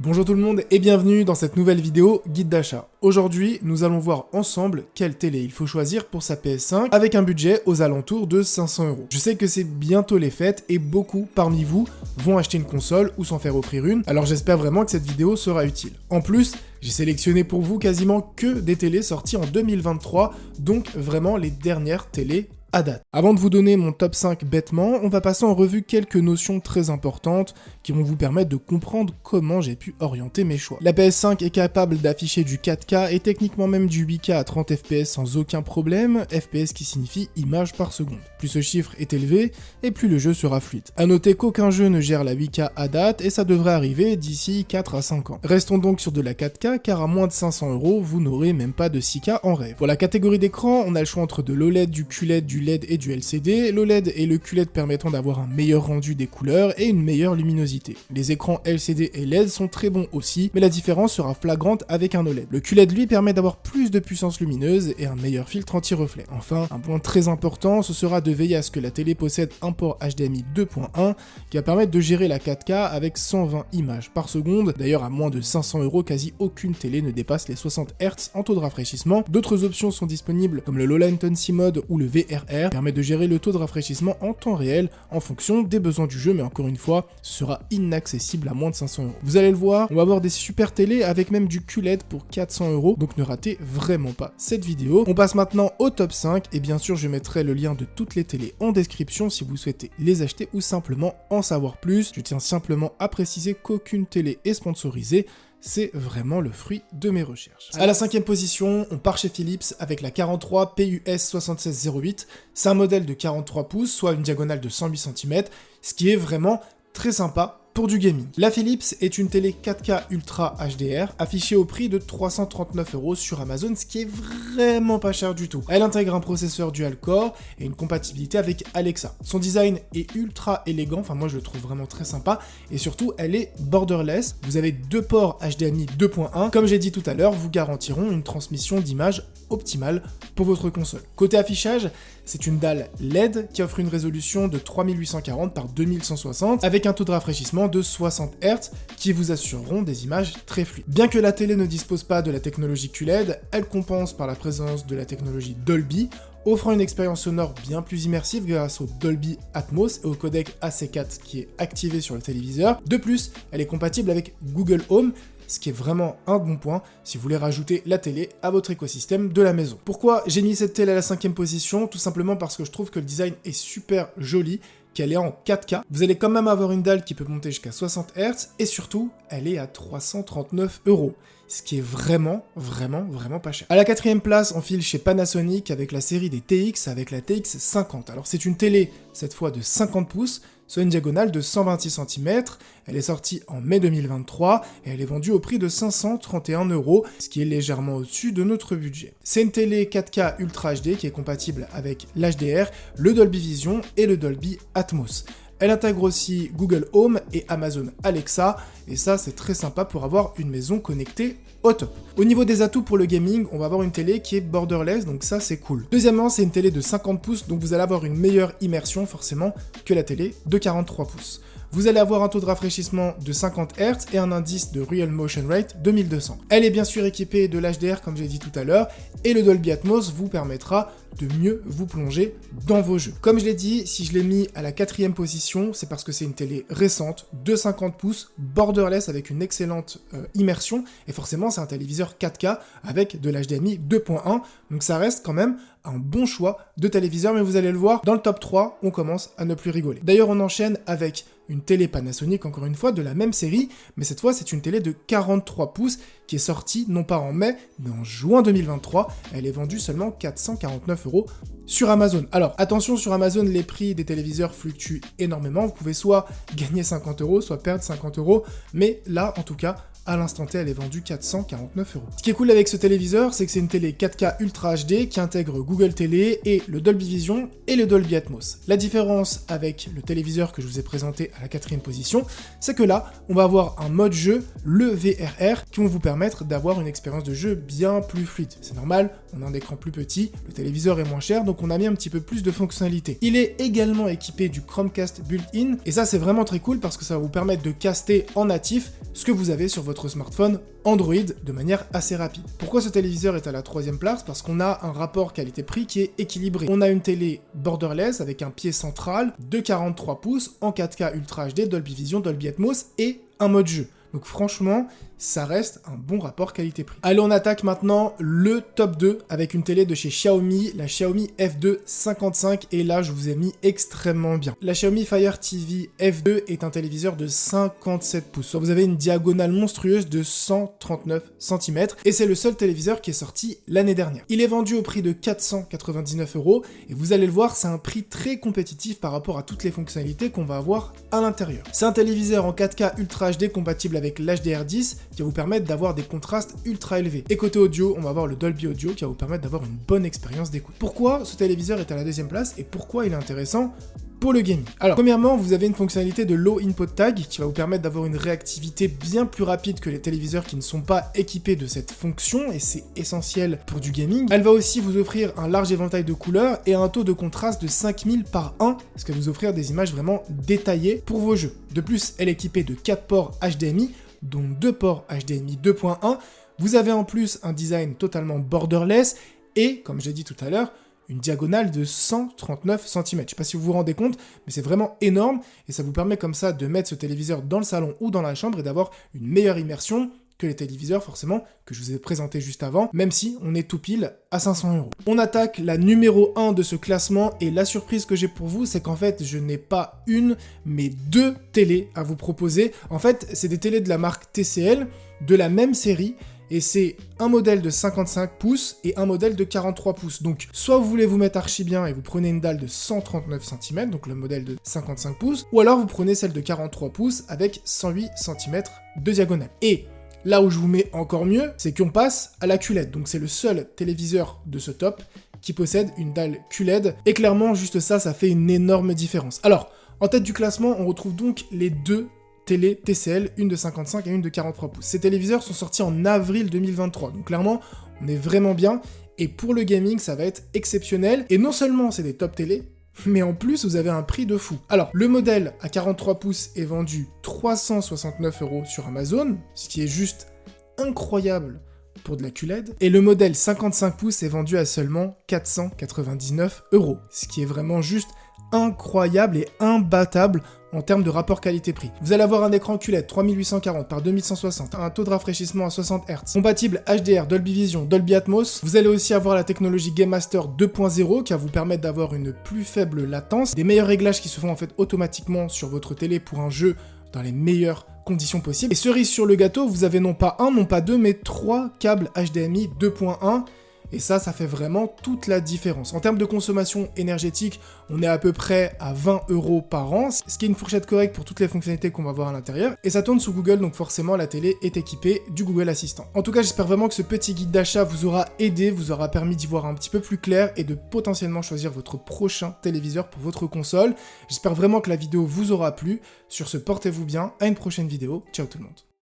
Bonjour tout le monde et bienvenue dans cette nouvelle vidéo guide d'achat. Aujourd'hui, nous allons voir ensemble quelle télé il faut choisir pour sa PS5 avec un budget aux alentours de 500 €. Je sais que c'est bientôt les fêtes et beaucoup parmi vous vont acheter une console ou s'en faire offrir une, alors j'espère vraiment que cette vidéo sera utile. En plus, j'ai sélectionné pour vous quasiment que des télés sorties en 2023, donc vraiment les dernières télés à date. Avant de vous donner mon top 5 bêtement, on va passer en revue quelques notions très importantes qui vont vous permettre de comprendre comment j'ai pu orienter mes choix. La PS5 est capable d'afficher du 4K et techniquement même du 8K à 30 fps sans aucun problème, FPS qui signifie images par seconde. Plus ce chiffre est élevé, et plus le jeu sera fluide. A noter qu'aucun jeu ne gère la 8K à date et ça devrait arriver d'ici 4 à 5 ans. Restons donc sur de la 4K car à moins de 500 €, vous n'aurez même pas de 6K en rêve. Pour la catégorie d'écran, on a le choix entre de l'OLED, du QLED, du LED et du LCD. L'OLED et le QLED permettront d'avoir un meilleur rendu des couleurs et une meilleure luminosité. Les écrans LCD et LED sont très bons aussi, mais la différence sera flagrante avec un OLED. Le QLED lui permet d'avoir plus de puissance lumineuse et un meilleur filtre anti-reflet. Enfin, un point très important, ce sera de veiller à ce que la télé possède un port HDMI 2.1 qui va permettre de gérer la 4K avec 120 images par seconde. D'ailleurs, à moins de 500 €, quasi aucune télé ne dépasse les 60 Hz en taux de rafraîchissement. D'autres options sont disponibles comme le Low Latency Mode ou le VRR, qui permet de gérer le taux de rafraîchissement en temps réel en fonction des besoins du jeu, mais encore une fois, ce sera inaccessible à moins de 500 €. Vous allez le voir, on va avoir des super télés avec même du QLED pour 400 €, donc ne ratez vraiment pas cette vidéo. On passe maintenant au top 5, et bien sûr je mettrai le lien de toutes les télés en description si vous souhaitez les acheter ou simplement en savoir plus. Je tiens simplement à préciser qu'aucune télé est sponsorisée, c'est vraiment le fruit de mes recherches. À la 5e position, on part chez Philips avec la 43 PUS7608. C'est un modèle de 43 pouces, soit une diagonale de 108 cm, ce qui est vraiment très sympa pour du gaming. La Philips est une télé 4K Ultra HDR affichée au prix de 339 € sur Amazon, ce qui est vraiment pas cher du tout. Elle intègre un processeur dual-core et une compatibilité avec Alexa. Son design est ultra élégant, enfin moi je le trouve vraiment très sympa, et surtout elle est borderless. Vous avez deux ports HDMI 2.1. Comme j'ai dit tout à l'heure, vous garantiront une transmission d'image optimale pour votre console. Côté affichage, c'est une dalle LED qui offre une résolution de 3840 par 2160 avec un taux de rafraîchissement de 60 Hz qui vous assureront des images très fluides. Bien que la télé ne dispose pas de la technologie QLED, elle compense par la présence de la technologie Dolby, offrant une expérience sonore bien plus immersive grâce au Dolby Atmos et au codec AC4 qui est activé sur le téléviseur. De plus, elle est compatible avec Google Home, ce qui est vraiment un bon point si vous voulez rajouter la télé à votre écosystème de la maison. Pourquoi j'ai mis cette télé à la 5e position? Tout simplement parce que je trouve que le design est super joli, qu'elle est en 4K. Vous allez quand même avoir une dalle qui peut monter jusqu'à 60 Hz, et surtout, elle est à 339 €. Ce qui est vraiment pas cher. À la 4e place, on file chez Panasonic avec la série des TX avec la TX50. Alors c'est une télé, cette fois de 50 pouces, soit une diagonale de 126 cm. Elle est sortie en mai 2023 et elle est vendue au prix de 531 €, ce qui est légèrement au-dessus de notre budget. C'est une télé 4K Ultra HD qui est compatible avec l'HDR, le Dolby Vision et le Dolby Atmos. Elle intègre aussi Google Home et Amazon Alexa, et ça c'est très sympa pour avoir une maison connectée au top. Au niveau des atouts pour le gaming, on va avoir une télé qui est borderless, donc ça c'est cool. Deuxièmement, c'est une télé de 50 pouces, donc vous allez avoir une meilleure immersion forcément que la télé de 43 pouces. Vous allez avoir un taux de rafraîchissement de 50 Hz et un indice de Real Motion Rate de 1200. Elle est bien sûr équipée de l'HDR comme j'ai dit tout à l'heure, et le Dolby Atmos vous permettra de mieux vous plonger dans vos jeux. Comme je l'ai dit, si je l'ai mis à la 4e position, c'est parce que c'est une télé récente, de 50 pouces, borderless avec une excellente immersion, et forcément c'est un téléviseur 4K avec de l'HDMI 2.1, donc ça reste quand même un bon choix de téléviseur, mais vous allez le voir, dans le top 3, on commence à ne plus rigoler. D'ailleurs, on enchaîne avec une télé Panasonic, encore une fois, de la même série, mais cette fois, c'est une télé de 43 pouces qui est sortie, non pas en mai, mais en juin 2023. Elle est vendue seulement 449 € sur Amazon. Alors, attention, sur Amazon, les prix des téléviseurs fluctuent énormément. Vous pouvez soit gagner 50 €, soit perdre 50 €, mais là, en tout cas, à l'instant T, elle est vendue 449 €. Ce qui est cool avec ce téléviseur, c'est que c'est une télé 4K Ultra HD qui intègre Google Télé et le Dolby Vision et le Dolby Atmos. La différence avec le téléviseur que je vous ai présenté à la 4e position, c'est que là, on va avoir un mode jeu, le VRR, qui vont vous permettre d'avoir une expérience de jeu bien plus fluide. C'est normal, on a un écran plus petit, le téléviseur est moins cher, donc on a mis un petit peu plus de fonctionnalités. Il est également équipé du Chromecast built-in, et ça c'est vraiment très cool parce que ça va vous permettre de caster en natif ce que vous avez sur votre votre smartphone Android de manière assez rapide. Pourquoi ce téléviseur est à la 3e place? Parce qu'on a un rapport qualité-prix qui est équilibré. On a une télé borderless avec un pied central de 43 pouces en 4K Ultra HD, Dolby Vision, Dolby Atmos et un mode jeu. Donc franchement, ça reste un bon rapport qualité-prix. Allez, on attaque maintenant le top 2 avec une télé de chez Xiaomi, la Xiaomi F2 55, et là je vous ai mis extrêmement bien. La Xiaomi Fire TV F2 est un téléviseur de 57 pouces. Vous avez une diagonale monstrueuse de 139 cm et c'est le seul téléviseur qui est sorti l'année dernière. Il est vendu au prix de 499 € et vous allez le voir, c'est un prix très compétitif par rapport à toutes les fonctionnalités qu'on va avoir à l'intérieur. C'est un téléviseur en 4K Ultra HD compatible avec l'HDR10 qui va vous permettre d'avoir des contrastes ultra élevés. Et côté audio, on va avoir le Dolby Audio qui va vous permettre d'avoir une bonne expérience d'écoute. Pourquoi ce téléviseur est à la 2e place et pourquoi il est intéressant pour le gaming? Alors, premièrement, vous avez une fonctionnalité de Low Input Tag qui va vous permettre d'avoir une réactivité bien plus rapide que les téléviseurs qui ne sont pas équipés de cette fonction, et c'est essentiel pour du gaming. Elle va aussi vous offrir un large éventail de couleurs et un taux de contraste de 5000 par 1, ce qui va vous offrir des images vraiment détaillées pour vos jeux. De plus, elle est équipée de 4 ports HDMI, dont 2 ports HDMI 2.1. Vous avez en plus un design totalement borderless et, comme j'ai dit tout à l'heure, une diagonale de 139 cm. Je ne sais pas si vous vous rendez compte, mais c'est vraiment énorme et ça vous permet comme ça de mettre ce téléviseur dans le salon ou dans la chambre et d'avoir une meilleure immersion que les téléviseurs forcément que je vous ai présenté juste avant, même si on est tout pile à 500 €. On attaque la numéro 1 de ce classement et la surprise que j'ai pour vous, c'est qu'en fait je n'ai pas une mais 2 télés à vous proposer. En fait c'est des télés de la marque TCL, de la même série, et c'est un modèle de 55 pouces et un modèle de 43 pouces. Donc, soit vous voulez vous mettre archi bien et vous prenez une dalle de 139 cm, donc le modèle de 55 pouces, ou alors vous prenez celle de 43 pouces avec 108 cm de diagonale. Et là où je vous mets encore mieux, c'est qu'on passe à la QLED. Donc c'est le seul téléviseur de ce top qui possède une dalle QLED. Et clairement, juste ça, ça fait une énorme différence. Alors, en tête du classement, on retrouve donc les deux télé TCL, une de 55 et une de 43 pouces. Ces téléviseurs sont sortis en avril 2023, donc clairement, on est vraiment bien, et pour le gaming, ça va être exceptionnel, et non seulement c'est des top télé, mais en plus, vous avez un prix de fou. Alors, le modèle à 43 pouces est vendu 369 € sur Amazon, ce qui est juste incroyable pour de la QLED, et le modèle 55 pouces est vendu à seulement 499 €, ce qui est vraiment juste incroyable et imbattable en termes de rapport qualité-prix. Vous allez avoir un écran QLED 3840 par 2160, un taux de rafraîchissement à 60 Hz, compatible HDR, Dolby Vision, Dolby Atmos. Vous allez aussi avoir la technologie Game Master 2.0 qui va vous permettre d'avoir une plus faible latence, des meilleurs réglages qui se font en fait automatiquement sur votre télé pour un jeu dans les meilleures conditions possibles. Et cerise sur le gâteau, vous avez non pas un, non pas deux, mais 3 câbles HDMI 2.1. Et ça fait vraiment toute la différence. En termes de consommation énergétique, on est à peu près à 20 € par an, ce qui est une fourchette correcte pour toutes les fonctionnalités qu'on va voir à l'intérieur. Et ça tourne sous Google, donc forcément la télé est équipée du Google Assistant. En tout cas, j'espère vraiment que ce petit guide d'achat vous aura aidé, vous aura permis d'y voir un petit peu plus clair et de potentiellement choisir votre prochain téléviseur pour votre console. J'espère vraiment que la vidéo vous aura plu. Sur ce, portez-vous bien, à une prochaine vidéo. Ciao tout le monde.